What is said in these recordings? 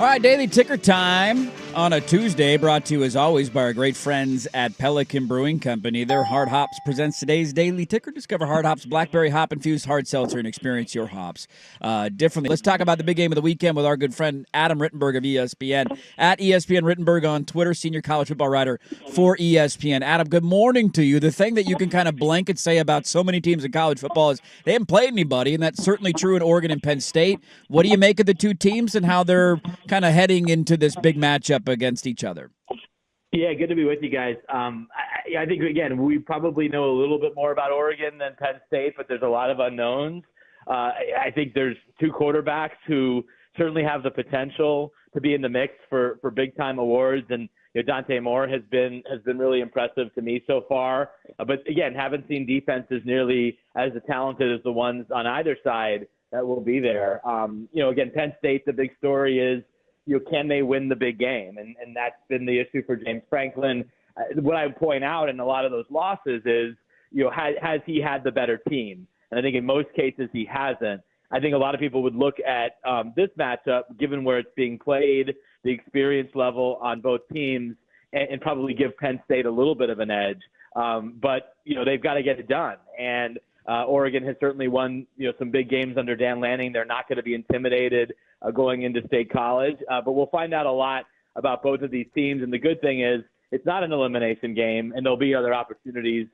All right, Daily Ticker time on a Tuesday, brought to you as always by our great friends at Pelican Brewing Company. Their Hard Hops presents today's Daily Ticker. Discover Hard Hops Blackberry Hop-Infused Hard Seltzer and experience your hops differently. Let's talk about the big game of the weekend with our good friend Adam Rittenberg of ESPN. At ESPN Rittenberg on Twitter, senior college football writer for ESPN. Adam, good morning to you. The thing that you can kind of blanket say about so many teams in college football is they haven't played anybody, and that's certainly true in Oregon and Penn State. What do you make of the two teams and how they're kind of heading into this big matchup against each other? Yeah, good to be with you guys. I think, again, we probably know a little bit more about Oregon than Penn State, but there's a lot of unknowns. I think there's two quarterbacks who certainly have the potential to be in the mix for big-time awards, and Dante Moore has been really impressive to me so far. But, again, haven't seen defenses nearly as talented as the ones on either side that will be there. Again, Penn State, the big story is, can they win the big game? And that's been the issue for James Franklin. What I would point out in a lot of those losses is, has he had the better team? And I think in most cases he hasn't. I think a lot of people would look at this matchup, given where it's being played, the experience level on both teams, and probably give Penn State a little bit of an edge. But they've got to get it done. And Oregon has certainly won, some big games under Dan Lanning. They're not going to be intimidated going into State College. But we'll find out a lot about both of these teams. And the good thing is it's not an elimination game, and there'll be other opportunities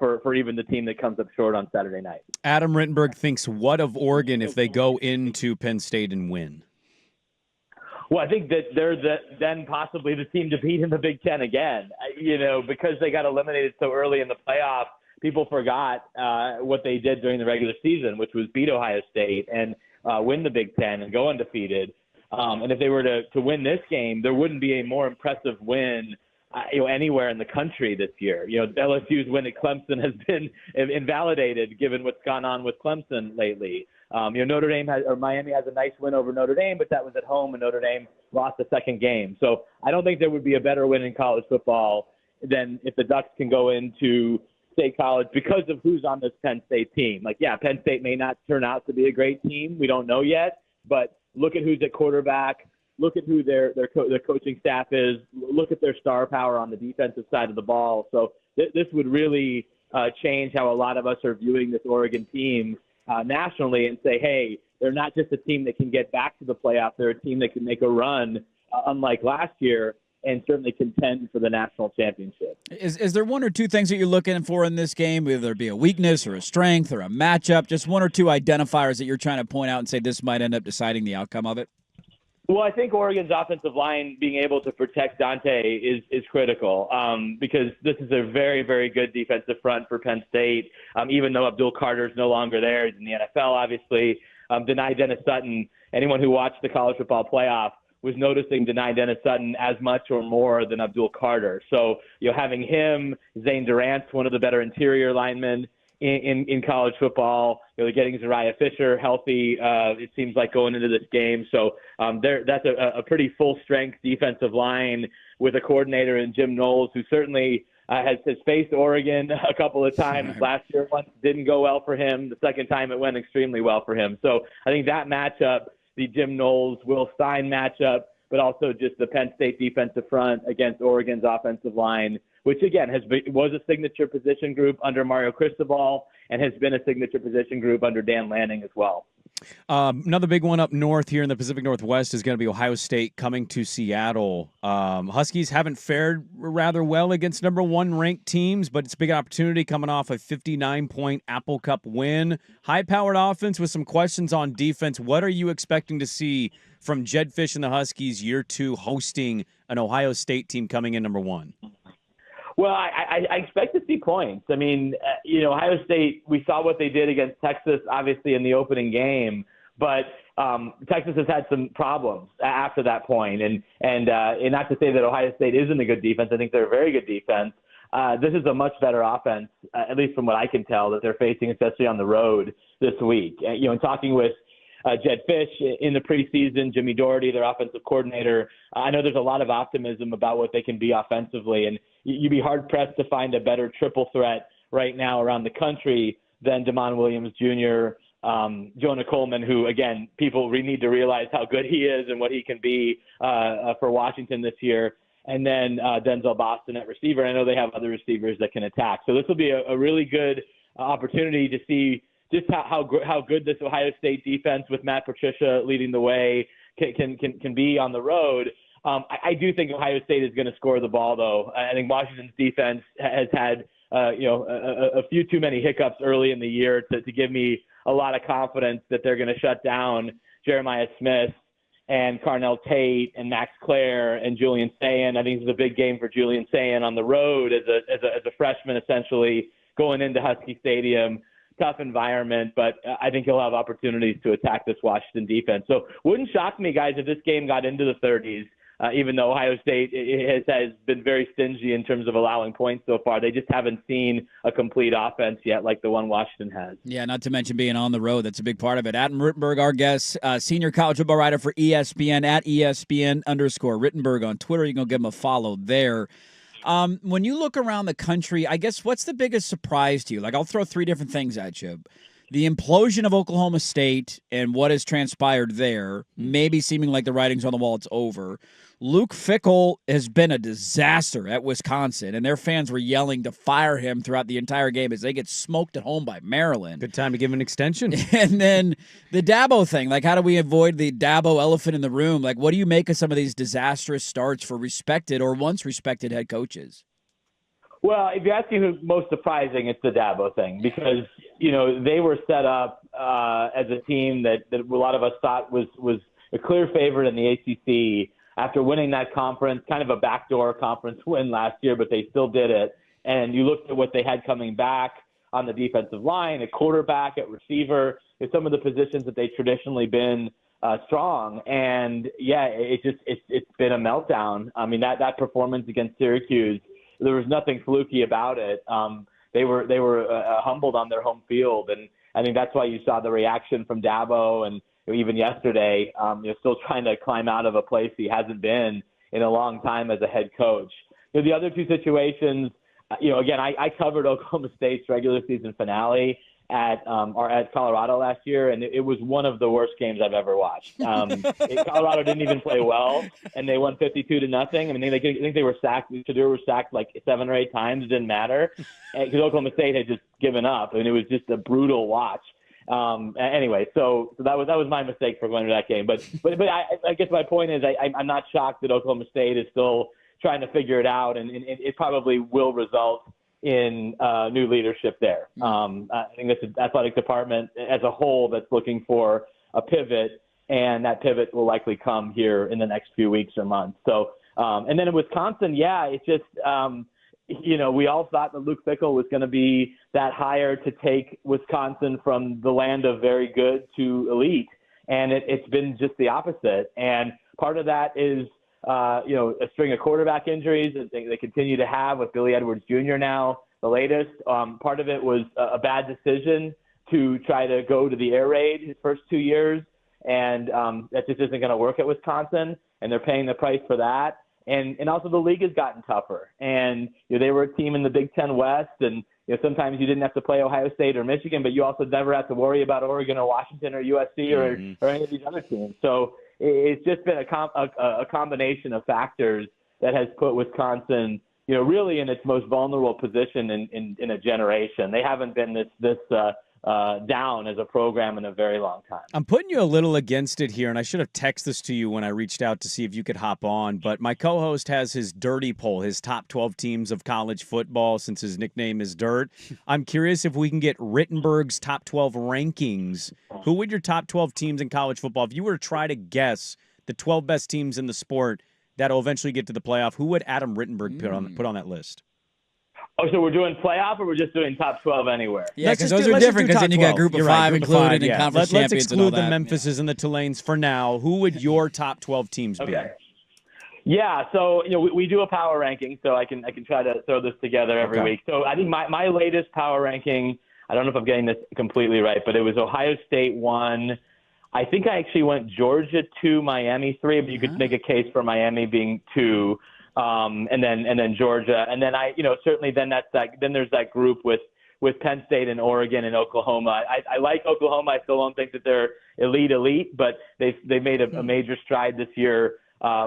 for even the team that comes up short on Saturday night. Adam Rittenberg thinks what of Oregon if they go into Penn State and win? Well, I think that they're then possibly the team to beat in the Big Ten again, because they got eliminated so early in the playoff. People forgot what they did during the regular season, which was beat Ohio State and win the Big Ten and go undefeated. And if they were to win this game, there wouldn't be a more impressive win anywhere in the country this year. LSU's win at Clemson has been invalidated given what's gone on with Clemson lately. Miami has a nice win over Notre Dame, but that was at home, and Notre Dame lost the second game. So I don't think there would be a better win in college football than if the Ducks can go into State College because of who's on this Penn State team. Penn State may not turn out to be a great team. We don't know yet, but look at who's at quarterback. Look at who their coaching staff is. Look at their star power on the defensive side of the ball. So this would really change how a lot of us are viewing this Oregon team nationally and say, hey, they're not just a team that can get back to the playoffs. They're a team that can make a run, unlike last year, and certainly contend for the national championship. Is there one or two things that you're looking for in this game, whether it be a weakness or a strength or a matchup, just one or two identifiers that you're trying to point out and say this might end up deciding the outcome of it? Well, I think Oregon's offensive line being able to protect Dante is critical because this is a very, very good defensive front for Penn State. Even though Abdul Carter's no longer there, he's in the NFL, obviously. Deni Dennis Sutton, anyone who watched the college football playoff was noticing Deni Dennis Sutton as much or more than Abdul Carter. So, having him, Zane Durant's one of the better interior linemen in college football. Getting Zariah Fisher healthy, it seems like going into this game. So that's a pretty full-strength defensive line with a coordinator in Jim Knowles, who certainly has faced Oregon a couple of times. Last year once didn't go well for him. The second time it went extremely well for him. So I think that matchup, the Jim Knowles-Will Stein matchup, but also just the Penn State defensive front against Oregon's offensive line, which, again, was a signature position group under Mario Cristobal and has been a signature position group under Dan Lanning as well. Another big one up north here in the Pacific Northwest is going to be Ohio State coming to Seattle. Huskies haven't fared rather well against number one ranked teams, but it's a big opportunity coming off a 59-point Apple Cup win. High-powered offense with some questions on defense. What are you expecting to see from Jed Fish and the Huskies year two hosting an Ohio State team coming in number one? Well, I expect to see points. I mean, Ohio State, we saw what they did against Texas, obviously, in the opening game, but Texas has had some problems after that point. And not to say that Ohio State isn't a good defense. I think they're a very good defense. This is a much better offense, at least from what I can tell, that they're facing, especially on the road this week. In talking with Jed Fish in the preseason, Jimmy Doherty, their offensive coordinator, I know there's a lot of optimism about what they can be offensively, and you'd be hard-pressed to find a better triple threat right now around the country than Damon Williams Jr., Jonah Coleman, who, again, people need to realize how good he is and what he can be for Washington this year. And then Denzel Boston at receiver. I know they have other receivers that can attack. So this will be a really good opportunity to see just how good this Ohio State defense with Matt Patricia leading the way can be on the road. I do think Ohio State is going to score the ball, though. I think Washington's defense has had a few too many hiccups early in the year to give me a lot of confidence that they're going to shut down Jeremiah Smith and Carnell Tate and Max Clare and Julian Sayin. I think this is a big game for Julian Sayin on the road as a freshman, essentially going into Husky Stadium. Tough environment, but I think he'll have opportunities to attack this Washington defense. So wouldn't shock me, guys, if this game got into the 30s, even though Ohio State has been very stingy in terms of allowing points so far. They just haven't seen a complete offense yet like the one Washington has. Yeah, not to mention being on the road. That's a big part of it. Adam Rittenberg, our guest, senior college football writer for ESPN, at ESPN_Rittenberg on Twitter. You can go give him a follow there. When you look around the country, I guess what's the biggest surprise to you? Like, I'll throw three different things at you. The implosion of Oklahoma State and what has transpired there, maybe seeming like the writing's on the wall, it's over. Luke Fickell has been a disaster at Wisconsin, and their fans were yelling to fire him throughout the entire game as they get smoked at home by Maryland. Good time to give an extension. And then the Dabo thing, like how do we avoid the Dabo elephant in the room? Like, what do you make of some of these disastrous starts for respected or once respected head coaches? Well, if you're asking who's most surprising, it's the Dabo thing because, they were set up as a team that a lot of us thought was a clear favorite in the ACC after winning that conference, kind of a backdoor conference win last year, but they still did it. And you looked at what they had coming back on the defensive line, at quarterback, at receiver, at some of the positions that they've traditionally been strong. And, yeah, it's been a meltdown. I mean, that performance against Syracuse, there was nothing fluky about it. They were humbled on their home field, and I think that's why you saw the reaction from Dabo and even yesterday, still trying to climb out of a place he hasn't been in a long time as a head coach. The other two situations, again, I covered Oklahoma State's regular season finale at Colorado last year, and it was one of the worst games I've ever watched. Colorado didn't even play well, and they won 52-0. I mean, I think they were sacked. Shadur was sacked like 7 or 8 times. It didn't matter because Oklahoma State had just given up, and it was just a brutal watch. Anyway, so that was my mistake for going to that game. But I guess my point is I'm not shocked that Oklahoma State is still trying to figure it out, and it probably will result in new leadership there. I think it's an athletic department as a whole that's looking for a pivot, and that pivot will likely come here in the next few weeks or months. So, and then in Wisconsin, yeah, it's just we all thought that Luke Fickell was going to be that hire to take Wisconsin from the land of very good to elite. And it's been just the opposite. And part of that is, a string of quarterback injuries that they continue to have with Billy Edwards Jr. now, the latest. Part of it was a bad decision to try to go to the air raid his first 2 years. And that just isn't going to work at Wisconsin. And they're paying the price for that. And also the league has gotten tougher. And they were a team in the Big Ten West, and sometimes you didn't have to play Ohio State or Michigan, but you also never have to worry about Oregon or Washington or USC or any of these other teams. So it's just been a combination of factors that has put Wisconsin, really in its most vulnerable position in a generation. They haven't been this down as a program in a very long time. I'm putting you a little against it here, and I should have texted this to you when I reached out to see if you could hop on, but my co-host has his Dirty poll, his top 12 teams of college football, since his nickname is Dirt. I'm curious if we can get Rittenberg's top 12 rankings. Who would your top 12 teams in college football, if you were to try to guess the 12 best teams in the sport that'll eventually get to the playoff, who would Adam Rittenberg put on that list? Oh, so we're doing playoff, or we're just doing top 12 anywhere? Yeah, because those are different, because then you got group of 5 included and conference champions. Let's exclude the Memphises and the Tulanes for now. Who would your top 12 teams be? Yeah, so we do a power ranking, so I can try to throw this together every week. So I think my latest power ranking, I don't know if I'm getting this completely right, but it was Ohio State 1. I think I actually went Georgia 2, Miami 3, but you could make a case for Miami being 2. And then Georgia, and then certainly then there's that group with with Penn State and Oregon and Oklahoma. I like Oklahoma. I still don't think that they're elite, but they've made a major stride this year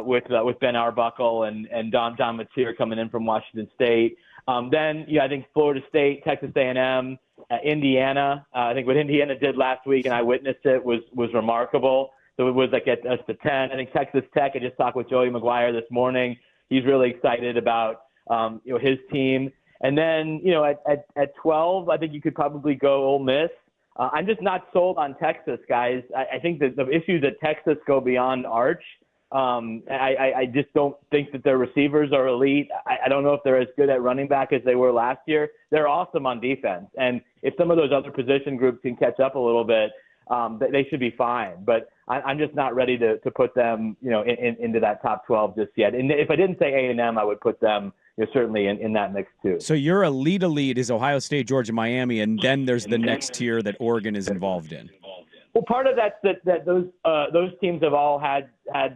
with Ben Arbuckle and Don Matier coming in from Washington State. Then I think Florida State, Texas A&M, Indiana. I think what Indiana did last week, and I witnessed it, was remarkable. So it was like at us to 10. I think Texas Tech. I just talked with Joey McGuire this morning. He's really excited about his team. And then at 12, I think you could probably go Ole Miss. I'm just not sold on Texas, guys. I think that the issues at Texas go beyond Arch. I just don't think that their receivers are elite. I don't know if they're as good at running back as they were last year. They're awesome on defense. And if some of those other position groups can catch up a little bit, they should be fine. But I'm just not ready to put them, into that top 12 just yet. And if I didn't say A&M, I would put them certainly in that mix too. So your elite is Ohio State, Georgia, Miami, and then there's the next tier that Oregon is involved in. Well, part of that's that those teams have all had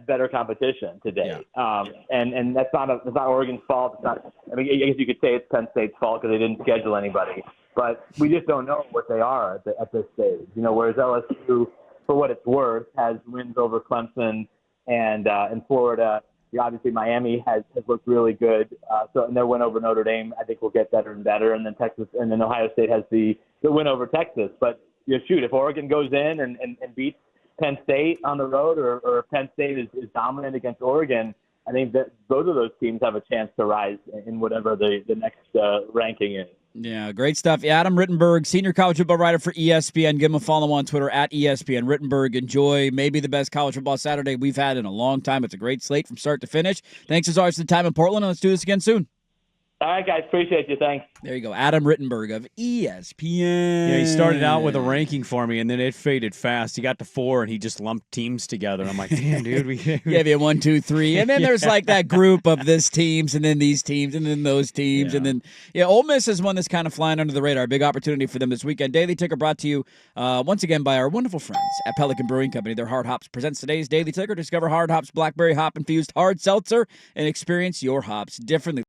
better competition today, and that's not Oregon's fault. It's not. I mean, I guess you could say it's Penn State's fault because they didn't schedule anybody, but we just don't know what they are at this stage. Whereas LSU, for what it's worth, has wins over Clemson and Florida. Obviously, Miami has looked really good. And their win over Notre Dame, I think, will get better and better. And then Ohio State has the win over Texas. But if Oregon goes in and beats Penn State on the road, or if Penn State is dominant against Oregon, I think that both of those teams have a chance to rise in whatever the next ranking is. Yeah, great stuff. Adam Rittenberg, senior college football writer for ESPN. Give him a follow on Twitter at ESPN Rittenberg. Enjoy maybe the best college football Saturday we've had in a long time. It's a great slate from start to finish. Thanks as always for the time in Portland, and let's do this again soon. All right, guys. Appreciate you. Thanks. There you go. Adam Rittenberg of ESPN. Yeah, he started out with a ranking for me, and then it faded fast. He got to 4, and he just lumped teams together. I'm like, damn, dude. We gave you 1, 2, 3. And then there's like that group of this teams, and then these teams, and then those teams. And then, Ole Miss is one that's kind of flying under the radar. Big opportunity for them this weekend. Daily Ticker brought to you once again by our wonderful friends at Pelican Brewing Company. Their Hard Hops presents today's Daily Ticker. Discover Hard Hops Blackberry Hop Infused Hard Seltzer and experience your hops differently.